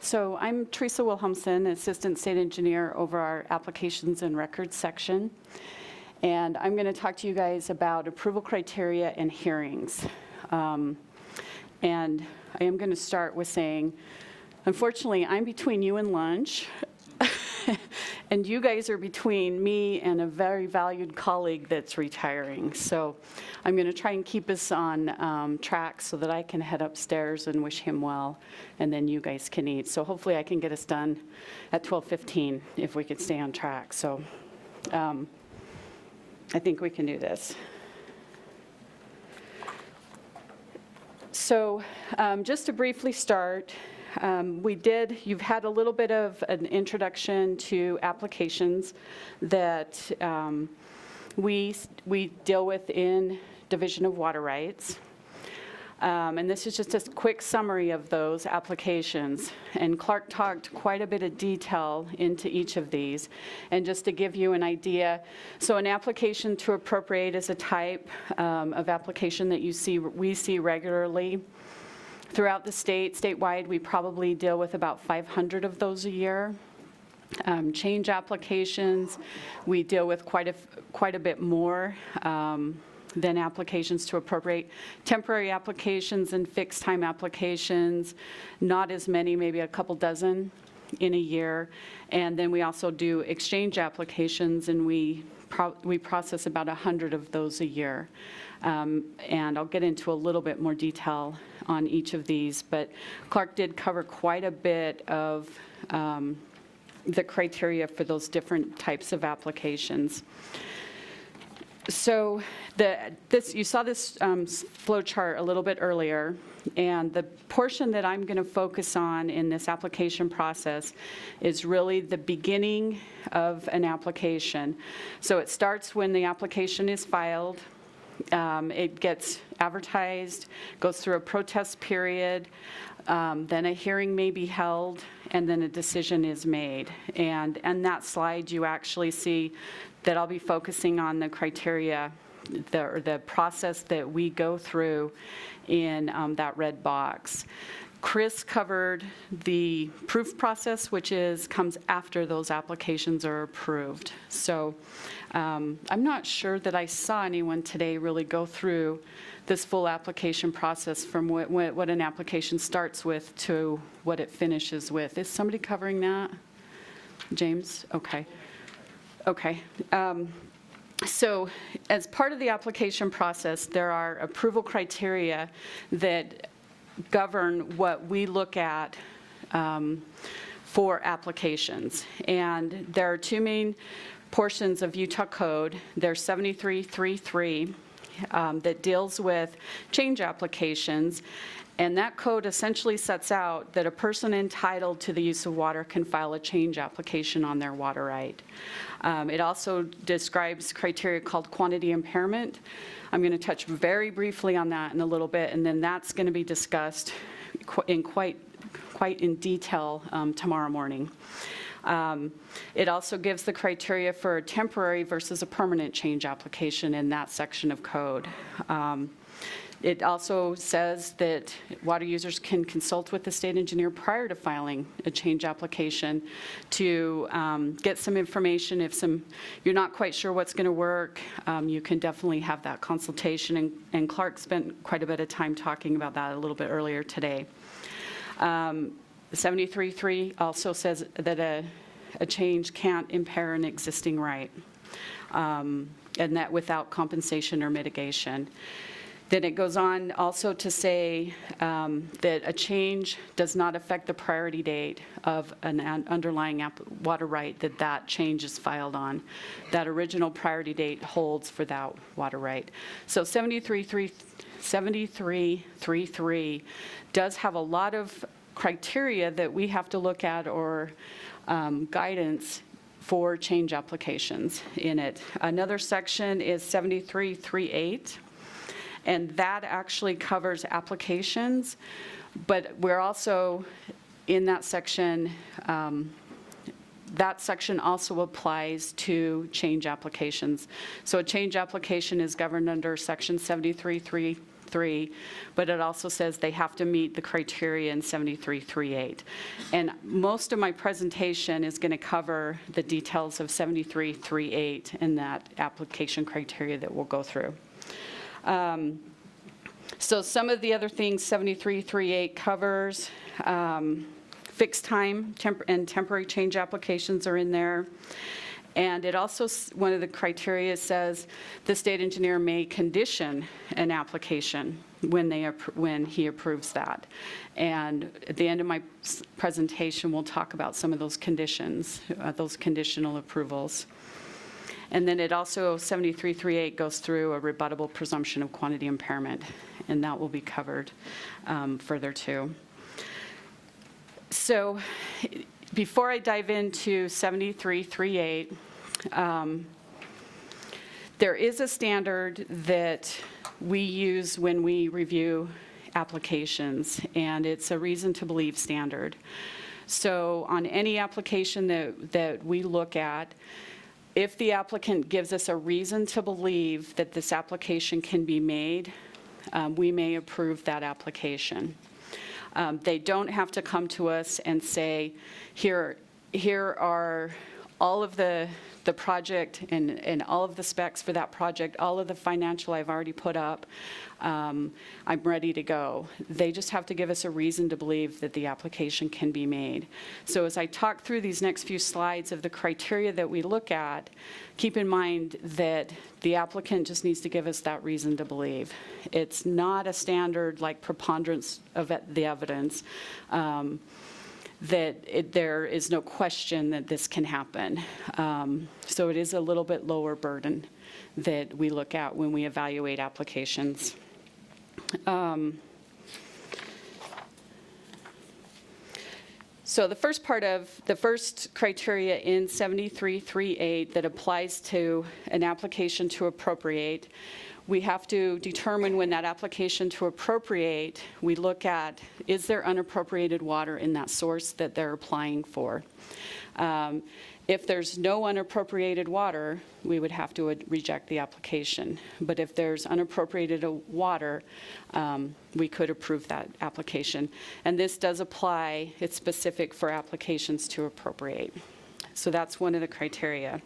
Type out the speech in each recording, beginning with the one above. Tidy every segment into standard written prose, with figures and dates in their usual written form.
So I'm Teresa Wilhelmsen, Assistant State Engineer over our Applications and Records section. And I'm going to talk to you guys about approval criteria and hearings. And I am going to start with saying, unfortunately, I'm between you and lunch. And you guys are between me and a very valued colleague that's retiring. So I'm going to try and keep us on track so that I can head upstairs and wish him well, and then you guys can eat. So hopefully I can get us done at 12:15 if we could stay on track. So I think we can do this. So just to briefly start, you've had a little bit of an introduction to applications that we deal with in Division of Water Rights. And this is just a quick summary of those applications. And Clark talked quite a bit of detail into each of these. And just to give you an idea, so an application to appropriate is a type of application that we see regularly. Throughout the statewide, we probably deal with about 500 of those a year. Change applications, we deal with quite a bit more than applications to appropriate. Temporary applications and fixed time applications, not as many, maybe a couple dozen in a year. And then we also do exchange applications, and we process about 100 of those a year. And I'll get into a little bit more detail on each of these, but Clark did cover quite a bit of the criteria for those different types of applications. So you saw this flow chart a little bit earlier, and the portion that I'm going to focus on in this application process is really the beginning of an application. So it starts when the application is filed. It gets advertised, goes through a protest period, then a hearing may be held, and then a decision is made. And on that slide, you actually see that I'll be focusing on the criteria, the process that we go through in that red box. Chris covered the proof process, which comes after those applications are approved. So I'm not sure that I saw anyone today really go through this full application process from what an application starts with to what it finishes with. Is somebody covering that? James? Okay. Okay. So as part of the application process, there are approval criteria that govern what we look at for applications. And there are two main portions of Utah code. There's 7333 that deals with change applications. And that code essentially sets out that a person entitled to the use of water can file a change application on their water right. It also describes criteria called quantity impairment. I'm going to touch very briefly on that in a little bit, and then that's going to be discussed in quite in detail tomorrow morning. It also gives the criteria for a temporary versus a permanent change application in that section of code. It also says that water users can consult with the state engineer prior to filing a change application to get some information. If you're not quite sure what's going to work, you can definitely have that consultation. And Clark spent quite a bit of time talking about that a little bit earlier today. 73.3 also says that a change can't impair an existing right, and that without compensation or mitigation. Then it goes on also to say that a change does not affect the priority date of an underlying water right that change is filed on. That original priority date holds for that water right. So 7333 does have a lot of criteria that we have to look at, or guidance for change applications in it. Another section is 7338. And that actually covers applications, but we're also in that section also applies to change applications. So a change application is governed under section 73.3 3, but it also says they have to meet the criteria in 7338. And most of my presentation is going to cover the details of 7338 and that application criteria that we'll go through. So some of the other things 7338 covers, fixed time and temporary change applications are in there. And it also, one of the criteria says the state engineer may condition an application when he approves that. And at the end of my presentation, we'll talk about some of those conditions, those conditional approvals. And then it also, 7338 goes through a rebuttable presumption of quantity impairment, and that will be covered further too. So before I dive into 7338, there is a standard that we use when we review applications, and it's a reason to believe standard. So on any application that we look at, if the applicant gives us a reason to believe that this application can be made, we may approve that application. They don't have to come to us and say, here are all of the project and all of the specs for that project, all of the financial I've already put up, I'm ready to go. They just have to give us a reason to believe that the application can be made. So as I talk through these next few slides of the criteria that we look at, keep in mind that the applicant just needs to give us that reason to believe. It's not a standard like preponderance of the evidence. There is no question that this can happen. So it is a little bit lower burden that we look at when we evaluate applications. So the first criteria in 7338 that applies to an application to appropriate, we have to determine when that application to appropriate, we look at, is there unappropriated water in that source that they're applying for? If there's no unappropriated water, we would have to reject the application. But if there's unappropriated water, we could approve that application. And this does apply, it's specific for applications to appropriate. So that's one of the criteria.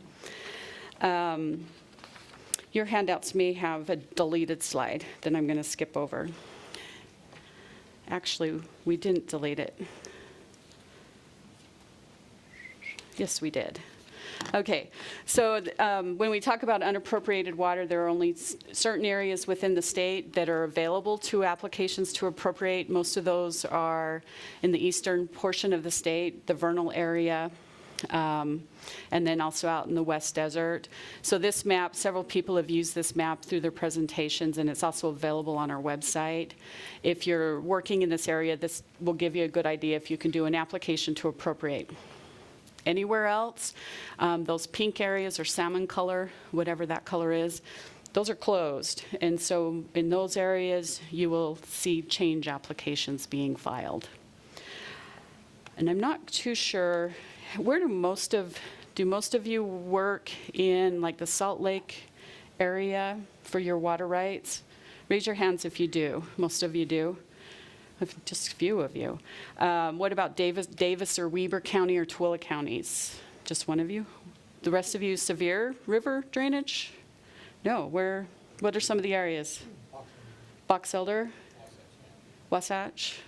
Your handouts may have a deleted slide that I'm going to skip over. Actually, we didn't delete it. Yes, we did. Okay, so when we talk about unappropriated water, there are only certain areas within the state that are available to applications to appropriate. Most of those are in the eastern portion of the state, the vernal area, and then also out in the West Desert. So this map, several people have used this map through their presentations, and it's also available on our website. If you're working in this area, this will give you a good idea if you can do an application to appropriate. Anywhere else, those pink areas or salmon color, whatever that color is, those are closed. And so in those areas, you will see change applications being filed. And I'm not too sure, where do most of you work in like the Salt Lake area for your water rights? Raise your hands if you do. Most of you do. Just a few of you. What about Davis or Weber County or Tooele counties? Just one of you? The rest of you, severe river drainage? No, what are some of the areas? Box Elder? Wasatch?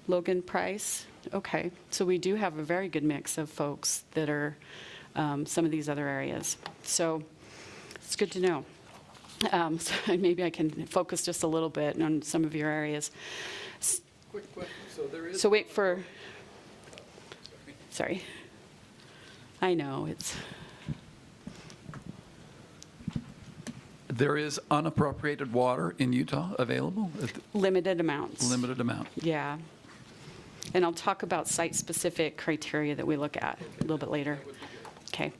Logan Price? Okay, so we do have a very good mix of folks that are some of these other areas. So it's good to know. So maybe I can focus just a little bit on some of your areas. Quick question. So wait for, sorry. I know, it's. There is unappropriated water in Utah available? Limited amounts. Limited amount. Yeah. And I'll talk about site-specific criteria that we look at a little bit later. Okay.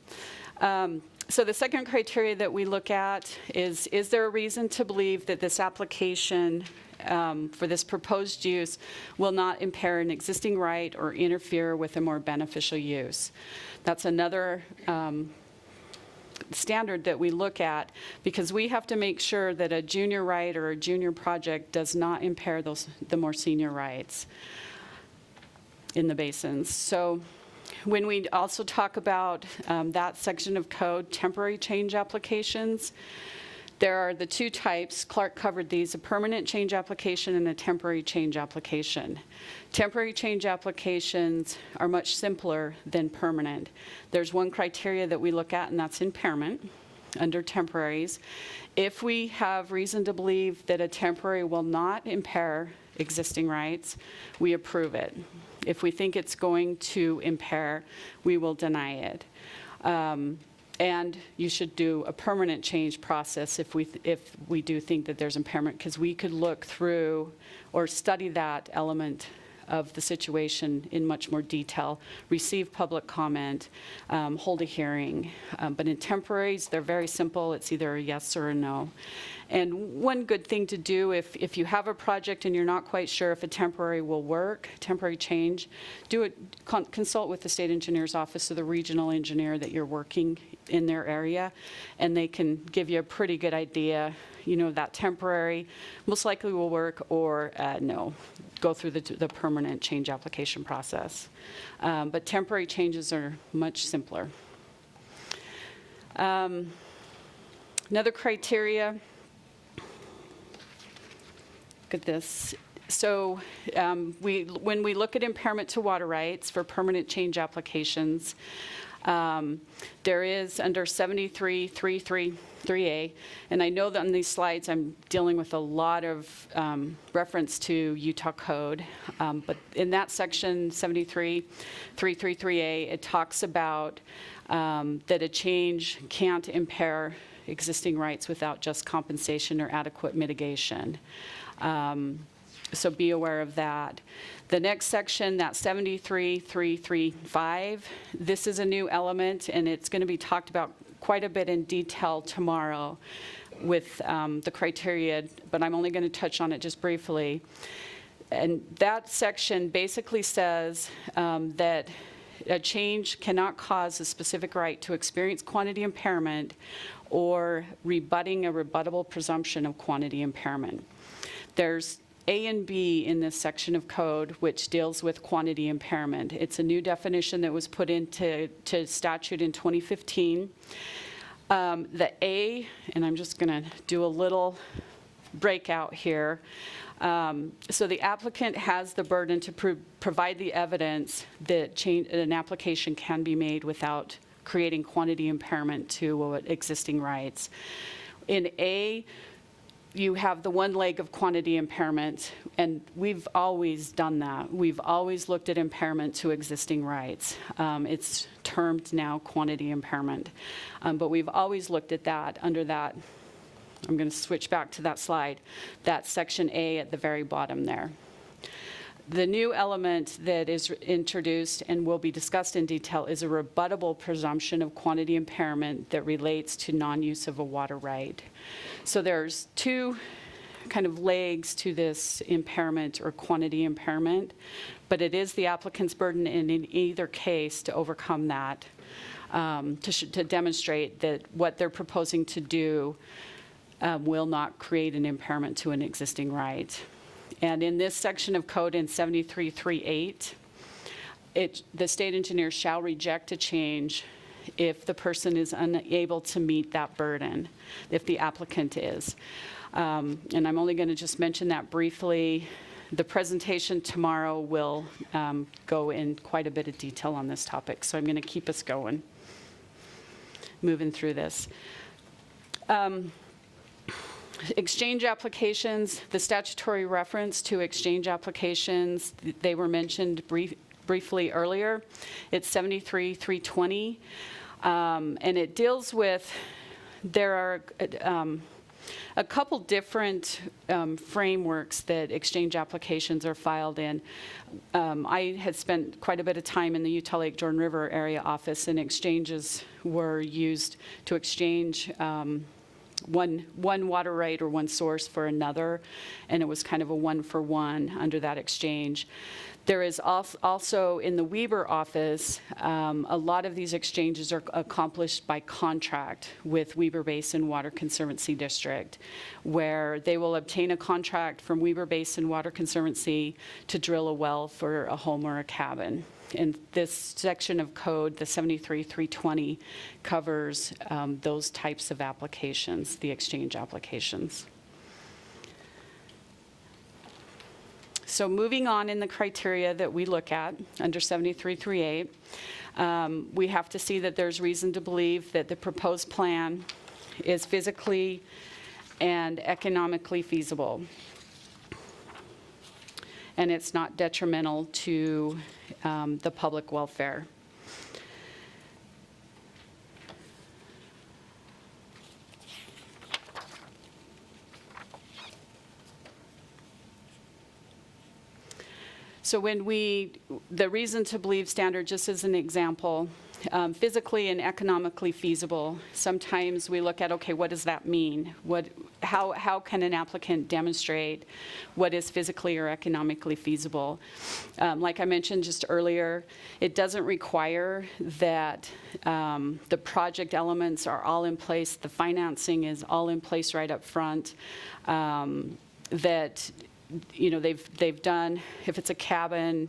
So the second criteria that we look at is there a reason to believe that this application for this proposed use will not impair an existing right or interfere with a more beneficial use? That's another standard that we look at, because we have to make sure that a junior right or a junior project does not impair the more senior rights in the basins. So when we also talk about that section of code, temporary change applications, there are the two types. Clark covered these: a permanent change application and a temporary change application. Temporary change applications are much simpler than permanent. There's one criteria that we look at, and that's impairment under temporaries. If we have reason to believe that a temporary will not impair existing rights, we approve it. If we think it's going to impair, we will deny it. And you should do a permanent change process if we do think that there's impairment, because we could look through or study that element of the situation in much more detail, receive public comment, hold a hearing. But in temporaries, they're very simple. It's either a yes or a no. And one good thing to do if you have a project and you're not quite sure if a temporary will work, temporary change, consult with the state engineer's office or the regional engineer that you're working in their area, and they can give you a pretty good idea, that temporary most likely will work, or no, go through the permanent change application process. But temporary changes are much simpler. Another criteria, look at this. So when we look at impairment to water rights for permanent change applications, there is under 73.333A, and I know that on these slides I'm dealing with a lot of reference to Utah code, but in that section 73.333A, it talks about that a change can't impair existing rights without just compensation or adequate mitigation. So be aware of that. The next section, that 73.335, this is a new element, and it's going to be talked about quite a bit in detail tomorrow with the criteria, but I'm only going to touch on it just briefly. And that section basically says that a change cannot cause a specific right to experience quantity impairment or rebutting a rebuttable presumption of quantity impairment. There's A and B in this section of code, which deals with quantity impairment. It's a new definition that was put into statute in 2015. The A, and I'm just going to do a little breakout here. So the applicant has the burden to provide the evidence that an application can be made without creating quantity impairment to existing rights. In A, you have the one leg of quantity impairment, and we've always done that. We've always looked at impairment to existing rights. It's termed now quantity impairment, but we've always looked at that under that. I'm going to switch back to that slide, that section A at the very bottom there. The new element that is introduced and will be discussed in detail is a rebuttable presumption of quantity impairment that relates to non-use of a water right. So there's two kind of legs to this impairment or quantity impairment, but it is the applicant's burden in either case to overcome that, to demonstrate that what they're proposing to do will not create an impairment to an existing right. And in this section of code in 73.3.8, the state engineer shall reject a change if the person is unable to meet that burden, if the applicant is. And I'm only going to just mention that briefly. The presentation tomorrow will go in quite a bit of detail on this topic, so I'm going to keep us going, moving through this. Exchange applications, the statutory reference to exchange applications, they were mentioned briefly earlier. It's 73.320, and it deals with, there are a couple different frameworks that exchange applications are filed in. I had spent quite a bit of time in the Utah Lake Jordan River area office, and exchanges were used to exchange one water right or one source for another, and it was kind of a one-for-one under that exchange. There is also in the Weber office, a lot of these exchanges are accomplished by contract with Weber Basin Water Conservancy District, where they will obtain a contract from Weber Basin Water Conservancy to drill a well for a home or a cabin. And this section of code, the 73-320, covers those types of applications, the exchange applications. So moving on in the criteria that we look at under 73-38, we have to see that there's reason to believe that the proposed plan is physically and economically feasible, and it's not detrimental to the public welfare. So when the reason to believe standard, just as an example, physically and economically feasible, sometimes we look at, okay, what does that mean? How can an applicant demonstrate what is physically or economically feasible? Like I mentioned just earlier, it doesn't require that the project elements are all in place, the financing is all in place right up front, that they've done, if it's a cabin,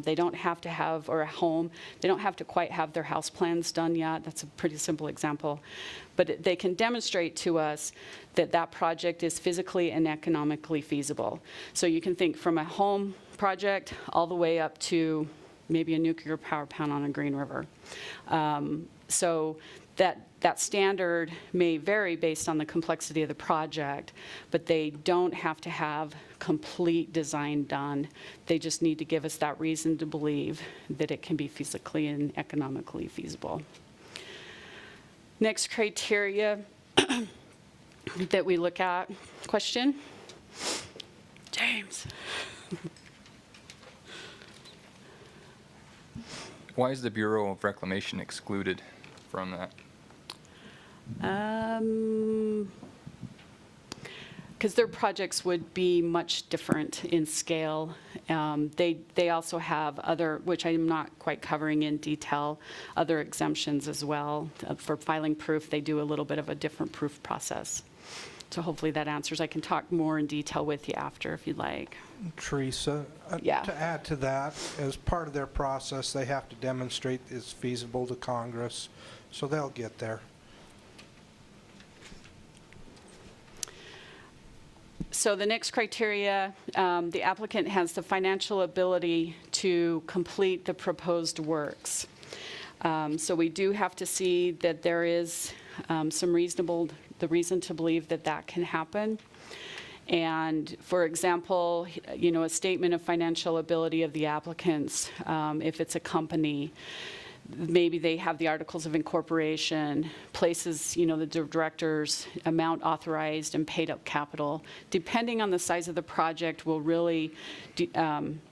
they don't have to have, or a home, they don't have to quite have their house plans done yet. That's a pretty simple example. But they can demonstrate to us that that project is physically and economically feasible. So you can think from a home project all the way up to maybe a nuclear power plant on a Green River. So that standard may vary based on the complexity of the project, but they don't have to have complete design done. They just need to give us that reason to believe that it can be physically and economically feasible. Next criteria that we look at. Question? James. Why is the Bureau of Reclamation excluded from that? Because their projects would be much different in scale. They also have other, which I'm not quite covering in detail, other exemptions as well. For filing proof, they do a little bit of a different proof process. So hopefully that answers. I can talk more in detail with you after if you'd like. Teresa, Yeah. to add to that, as part of their process, they have to demonstrate it's feasible to Congress, so they'll get there. So the next criteria, the applicant has the financial ability to complete the proposed works. So we do have to see that there is the reason to believe that that can happen. And for example, a statement of financial ability of the applicants, if it's a company, maybe they have the articles of incorporation, places, the directors, amount authorized and paid up capital. Depending on the size of the project will really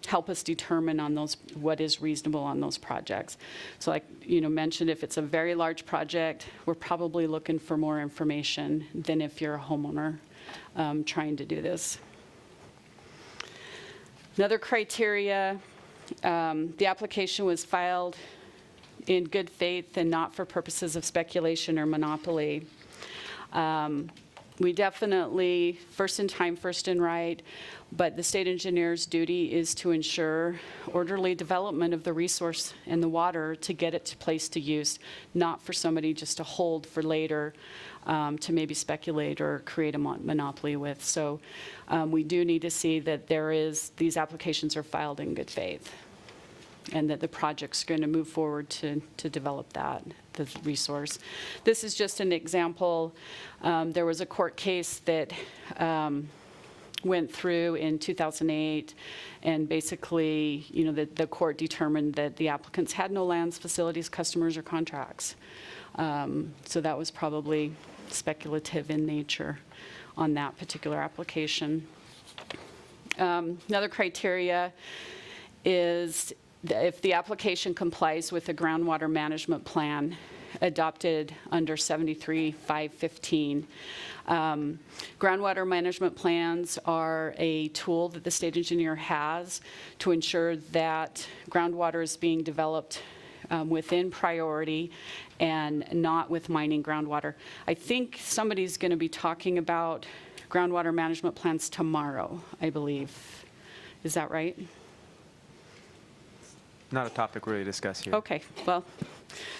help us determine on those what is reasonable on those projects. So like, mentioned, if it's a very large project, we're probably looking for more information than if you're a homeowner trying to do this. Another criteria, the application was filed in good faith and not for purposes of speculation or monopoly. We definitely, first in time, first in right, but the state engineer's duty is to ensure orderly development of the resource and the water to get it to place to use, not for somebody just to hold for later to maybe speculate or create a monopoly with. So we do need to see that these applications are filed in good faith, and that the project's going to move forward to develop the resource. This is just an example. There was a court case that went through in 2008, and basically, the court determined that the applicants had no lands, facilities, customers, or contracts. So that was probably speculative in nature on that particular application. Another criteria is if the application complies with the groundwater management plan adopted under 73-515. Groundwater management plans are a tool that the state engineer has to ensure that groundwater is being developed within priority and not with mining groundwater. I think somebody's going to be talking about groundwater management plans tomorrow, I believe. Is that right? Not a topic really to discuss here. Okay, well,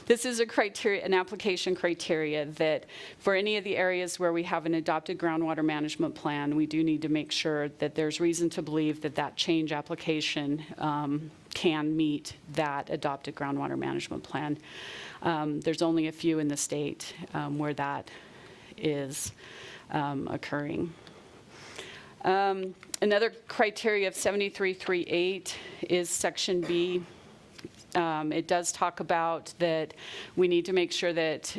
this is a criteria, an application criteria that for any of the areas where we have an adopted groundwater management plan, we do need to make sure that there's reason to believe that that change application can meet that adopted groundwater management plan. There's only a few in the state where that is occurring. Another criteria of 7338 is Section B. It does talk about that we need to make sure that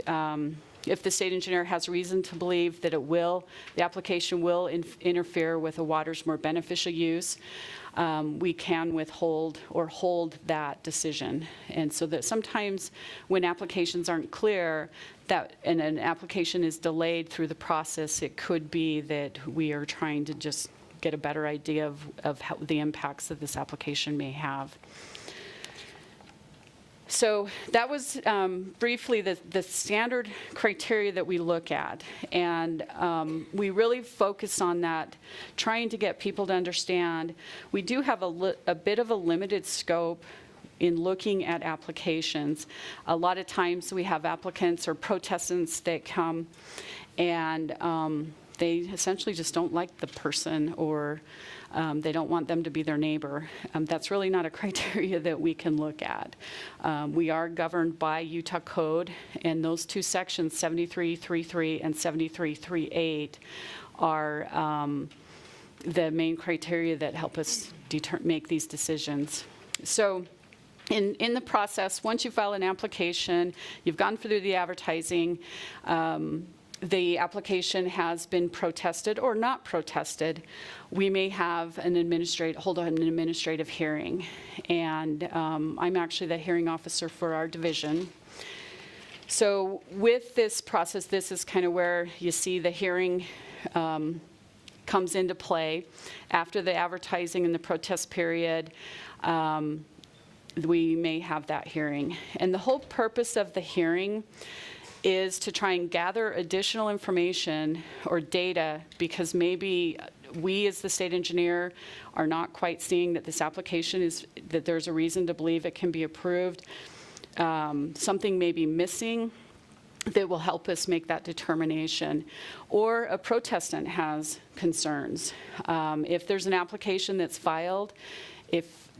if the state engineer has reason to believe that the application will interfere with a water's more beneficial use, we can withhold or hold that decision. And so that sometimes when applications aren't clear, and an application is delayed through the process, it could be that we are trying to just get a better idea of how the impacts that this application may have. So that was briefly the standard criteria that we look at. And we really focus on that, trying to get people to understand we do have a bit of a limited scope in looking at applications. A lot of times we have applicants or protestants that come and they essentially just don't like the person, or they don't want them to be their neighbor. That's really not a criteria that we can look at. We are governed by Utah code, and those two sections, 7333 and 7338, are the main criteria that help us make these decisions. So in the process, once you file an application, you've gone through the advertising, the application has been protested or not protested, we may have hold an administrative hearing. And I'm actually the hearing officer for our division. So with this process, this is kind of where you see the hearing comes into play. After the advertising and the protest period, we may have that hearing. And the whole purpose of the hearing is to try and gather additional information or data, because maybe we as the state engineer are not quite seeing that this application that there's a reason to believe it can be approved. Something may be missing that will help us make that determination. Or a protestant has concerns. If there's an application that's filed, if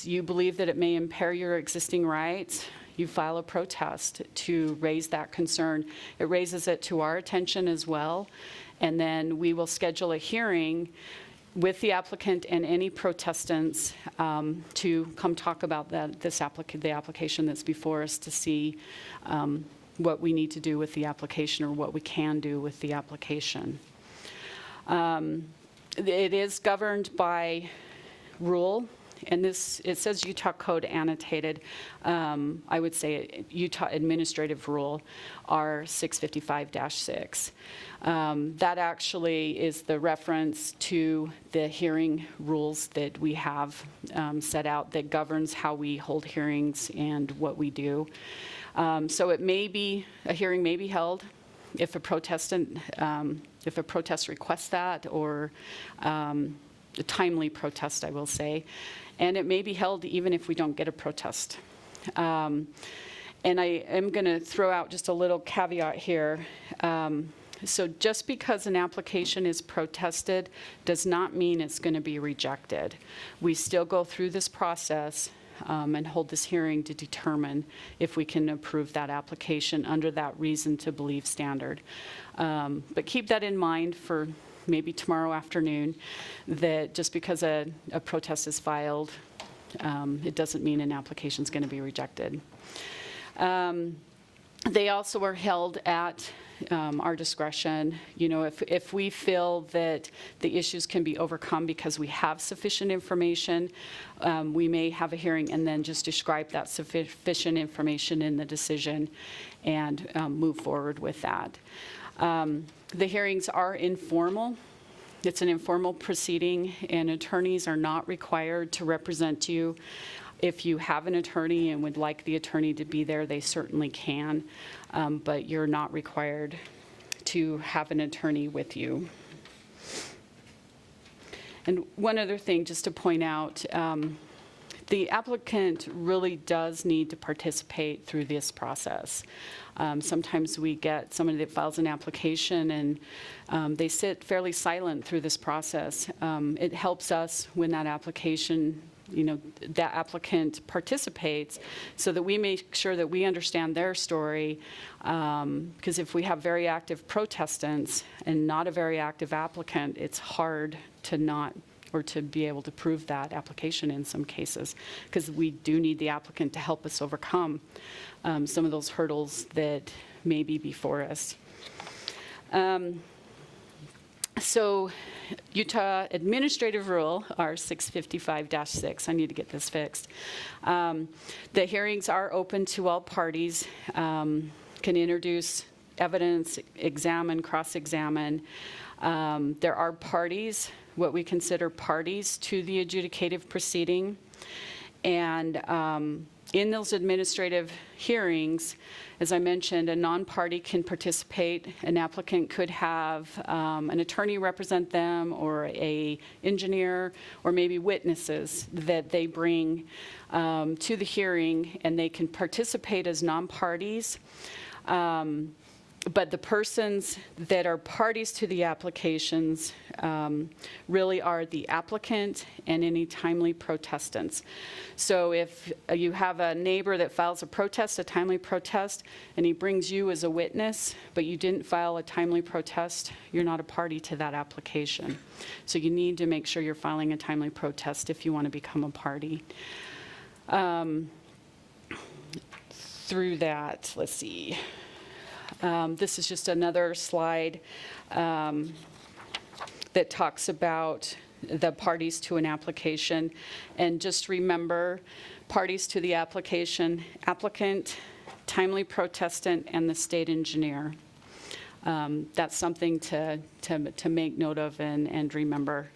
you believe that it may impair your existing rights, you file a protest to raise that concern. It raises it to our attention as well, and then we will schedule a hearing with the applicant and any protestants to come talk about the application that's before us, to see what we need to do with the application or what we can do with the application. It is governed by rule. And it says Utah Code annotated. I would say Utah Administrative Rule R655-6. That actually is the reference to the hearing rules that we have set out that governs how we hold hearings and what we do. So a hearing may be held if a protest requests that, or a timely protest, I will say. And it may be held even if we don't get a protest. And I am going to throw out just a little caveat here. So just because an application is protested does not mean it's going to be rejected. We still go through this process and hold this hearing to determine if we can approve that application under that reason to believe standard. But keep that in mind for maybe tomorrow afternoon, that just because a protest is filed, it doesn't mean an application is going to be rejected. They also are held at our discretion. You know, if we feel that the issues can be overcome because we have sufficient information, we may have a hearing and then just describe that sufficient information in the decision and move forward with that. The hearings are informal. It's an informal proceeding, and attorneys are not required to represent you. If you have an attorney and would like the attorney to be there, they certainly can, but you're not required to have an attorney with you. And one other thing, just to point out, the applicant really does need to participate through this process. Sometimes we get somebody that files an application and they sit fairly silent through this process. It helps us when that application, you know, that applicant participates so that we make sure that we understand their story. Because if we have very active protestants and not a very active applicant, it's hard to not, or to be able to prove that application in some cases, because we do need the applicant to help us overcome some of those hurdles that may be before us. So Utah Administrative Rule, R 655-6, I need to get this fixed. The hearings are open to all parties, can introduce evidence, examine, cross-examine. There are parties, what we consider parties to the adjudicative proceeding. And in those administrative hearings, as I mentioned, a non-party can participate. An applicant could have an attorney represent them, or an engineer, or maybe witnesses that they bring to the hearing, and they can participate as non-parties. But the persons that are parties to the applications really are the applicant and any timely protestants. So if you have a neighbor that files a protest, a timely protest, and he brings you as a witness, but you didn't file a timely protest, you're not a party to that application. So you need to make sure you're filing a timely protest if you want to become a party. Through that, let's see. This is just another slide that talks about the parties to an application. And just remember, parties to the application: applicant, timely protestant, and the state engineer. That's something to make note of and remember.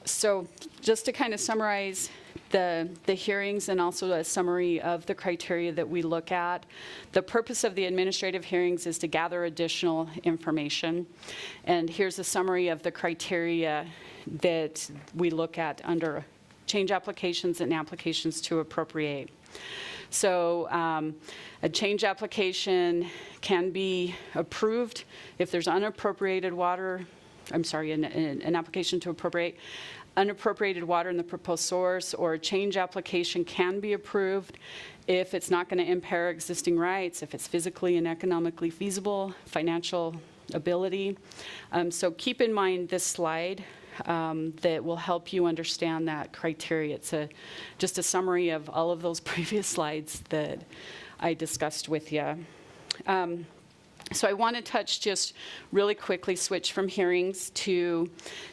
So just to kind of summarize the hearings and also a summary of the criteria that we look at. The purpose of the administrative hearings is to gather additional information. And here's a summary of the criteria that we look at under change applications and applications to appropriate. So a change application can be approved if there's unappropriated water, an application to appropriate unappropriated water in the proposed source, or a change application can be approved if it's not going to impair existing rights, if it's physically and economically feasible, financial ability. So keep in mind this slide that will help you understand that criteria. It's just a summary of all of those previous slides that I discussed with you. So I want to touch just really quickly, switch from hearings to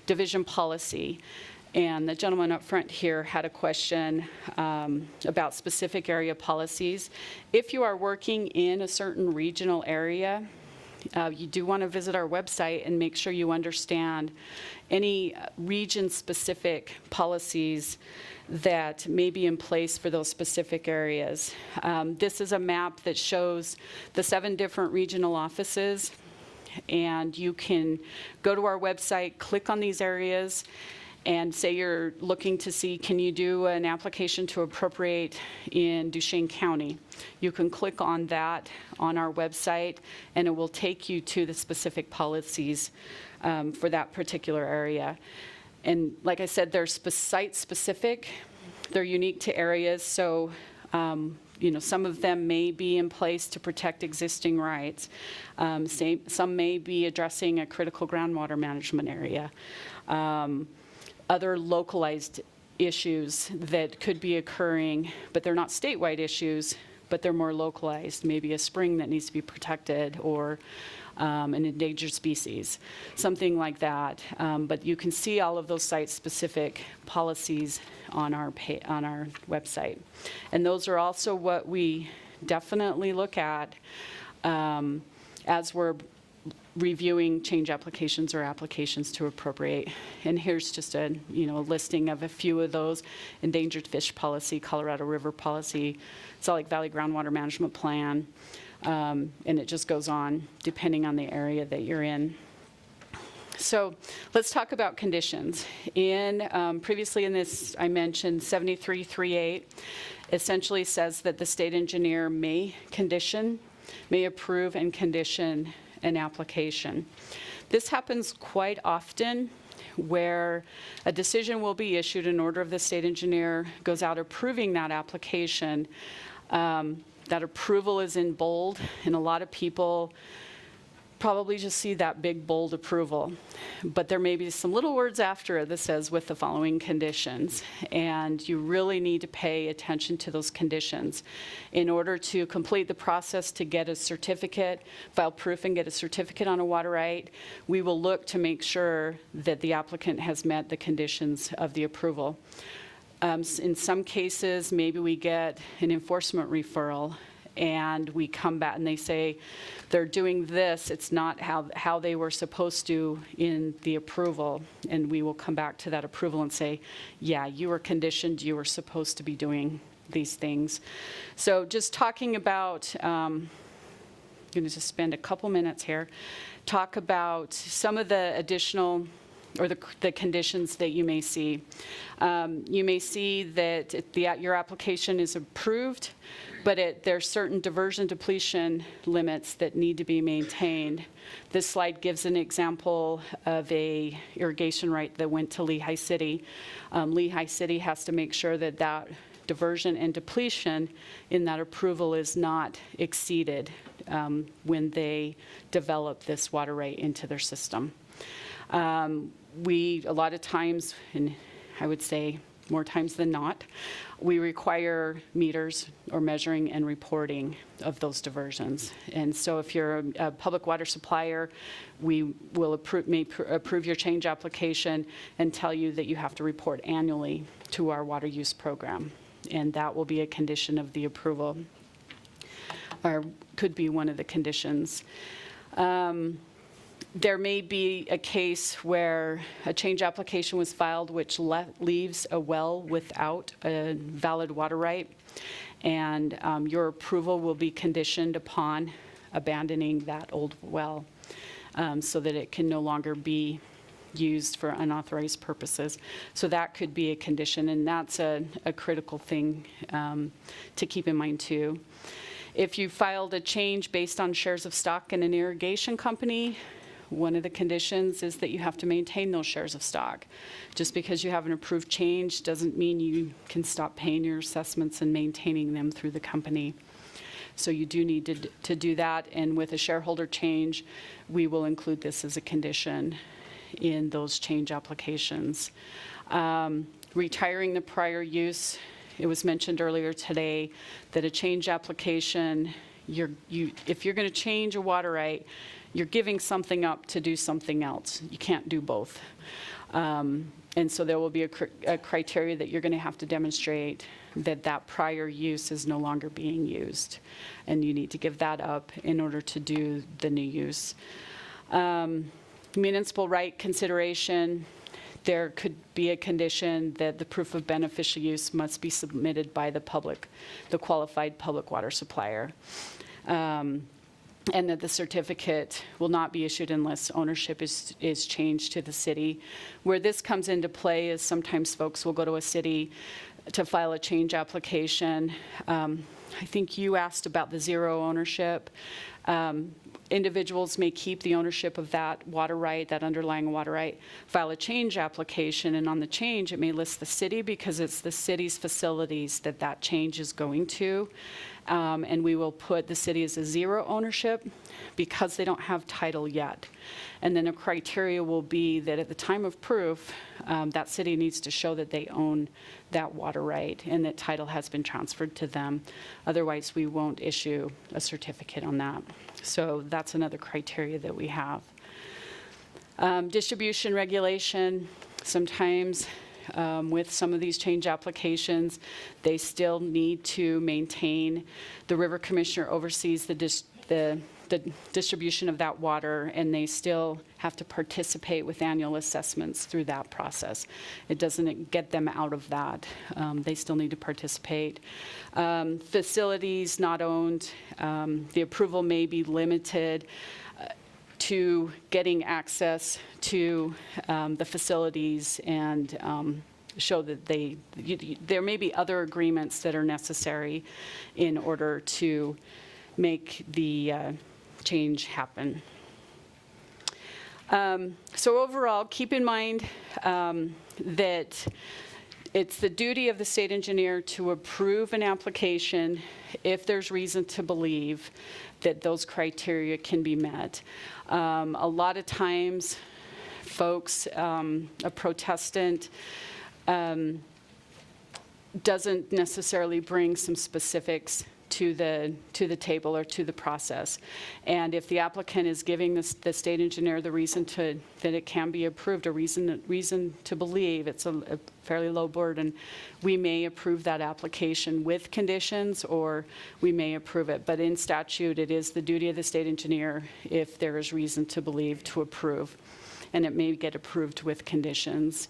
division policy. And the gentleman up front here had a question about specific area policies. If you are working in a certain regional area, you do want to visit our website and make sure you understand any region-specific policies that may be in place for those specific areas. This is a map that shows the 7 different regional offices, and you can go to our website, click on these areas, and say you're looking to see, can you do an application to appropriate in Duchesne County? You can click on that on our website, and it will take you to the specific policies for that particular area. And like I said, they're site-specific. They're unique to areas, so some of them may be in place to protect existing rights. Some may be addressing a critical groundwater management area. Other localized issues that could be occurring, but they're not statewide issues, but they're more localized, maybe a spring that needs to be protected or an endangered species, something like that. But you can see all of those site-specific policies on our website. And those are also what we definitely look at as we're reviewing change applications or applications to appropriate. And here's just a listing of a few of those: endangered fish policy, Colorado River policy, Salt Lake Valley groundwater management plan, and it just goes on depending on the area that you're in. So let's talk about conditions. Previously in this, I mentioned 7338 essentially says that the state engineer may approve and condition an application. This happens quite often where a decision will be issued, an order of the state engineer goes out approving that application. That approval is in bold, and a lot of people probably just see that big bold approval. But there may be some little words after it that says with the following conditions, and you really need to pay attention to those conditions. In order to complete the process to get a certificate, file proof and get a certificate on a water right, we will look to make sure that the applicant has met the conditions of the approval. In some cases, maybe we get an enforcement referral and we come back and they say they're doing this, it's not how they were supposed to in the approval, and we will come back to that approval and say, yeah, you were conditioned, you were supposed to be doing these things. So just talking about, I'm going to just spend a couple minutes here, talk about some of the additional or the conditions that you may see. You may see that your application is approved, but there's certain diversion depletion limits that need to be maintained. This slide gives an example of a irrigation right that went to Lehigh City. Lehigh City has to make sure that that diversion and depletion in that approval is not exceeded when they develop this water right into their system. A lot of times, and I would say more times than not, we require meters or measuring and reporting of those diversions. And so if you're a public water supplier, we will approve your change application and tell you that you have to report annually to our water use program. And that will be a condition of the approval, or could be one of the conditions. There may be a case where a change application was filed which leaves a well without a valid water right, and your approval will be conditioned upon abandoning that old well so that it can no longer be used for unauthorized purposes. So that could be a condition, and that's a critical thing to keep in mind too. If you filed a change based on shares of stock in an irrigation company, one of the conditions is that you have to maintain those shares of stock. Just because you have an approved change doesn't mean you can stop paying your assessments and maintaining them through the company. So you do need to do that, and with a shareholder change, we will include this as a condition in those change applications. Retiring the prior use, it was mentioned earlier today that a change application, if you're going to change a water right, you're giving something up to do something else. You can't do both. And so there will be a criteria that you're going to have to demonstrate that prior use is no longer being used. And you need to give that up in order to do the new use. Municipal right consideration, there could be a condition that the proof of beneficial use must be submitted by the qualified public water supplier. And that the certificate will not be issued unless ownership is changed to the city. Where this comes into play is sometimes folks will go to a city to file a change application. I think you asked about the zero ownership. Individuals may keep the ownership of that water right, that underlying water right, file a change application, and on the change, it may list the city because it's the city's facilities that that change is going to. And we will put the city as a zero ownership because they don't have title yet. And then the criteria will be that at the time of proof, that city needs to show that they own that water right and that title has been transferred to them. Otherwise, we won't issue a certificate on that. So that's another criteria that we have. Distribution regulation, sometimes with some of these change applications, they still need to maintain, the river commissioner oversees the distribution of that water, and they still have to participate with annual assessments through that process. It doesn't get them out of that. They still need to participate. Facilities not owned, the approval may be limited to getting access to the facilities and show that there may be other agreements that are necessary in order to make the change happen. So overall, keep in mind that it's the duty of the state engineer to approve an application if there's reason to believe that those criteria can be met. A lot of times, folks, a protestant doesn't necessarily bring some specifics to the table or to the process. And if the applicant is giving the state engineer the reason that it can be approved, a reason to believe it's a fairly low burden, we may approve that application with conditions, or we may approve it. But in statute, it is the duty of the state engineer, if there is reason to believe, to approve. And it may get approved with conditions.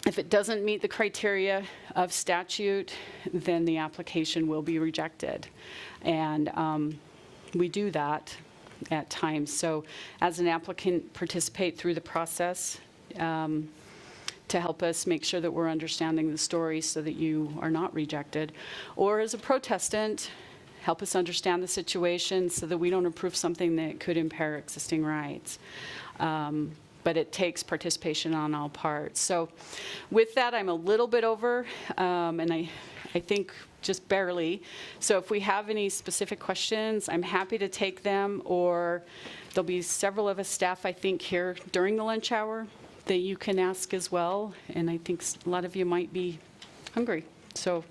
If it doesn't meet the criteria of statute, then the application will be rejected. And we do that at times. So as an applicant, participate through the process to help us make sure that we're understanding the story so that you are not rejected. Or as a protestant, help us understand the situation so that we don't approve something that could impair existing rights. But it takes participation on all parts. So with that, I'm a little bit over, and I think just barely. So if we have any specific questions, I'm happy to take them, or there'll be several of us staff, I think, here during the lunch hour that you can ask as well. And I think a lot of you might be hungry. So,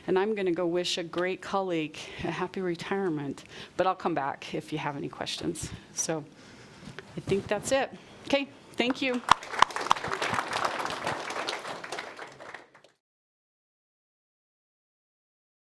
and I'm gonna go wish a great colleague a happy retirement, but I'll come back if you have any questions. So I think that's it. Okay, thank you.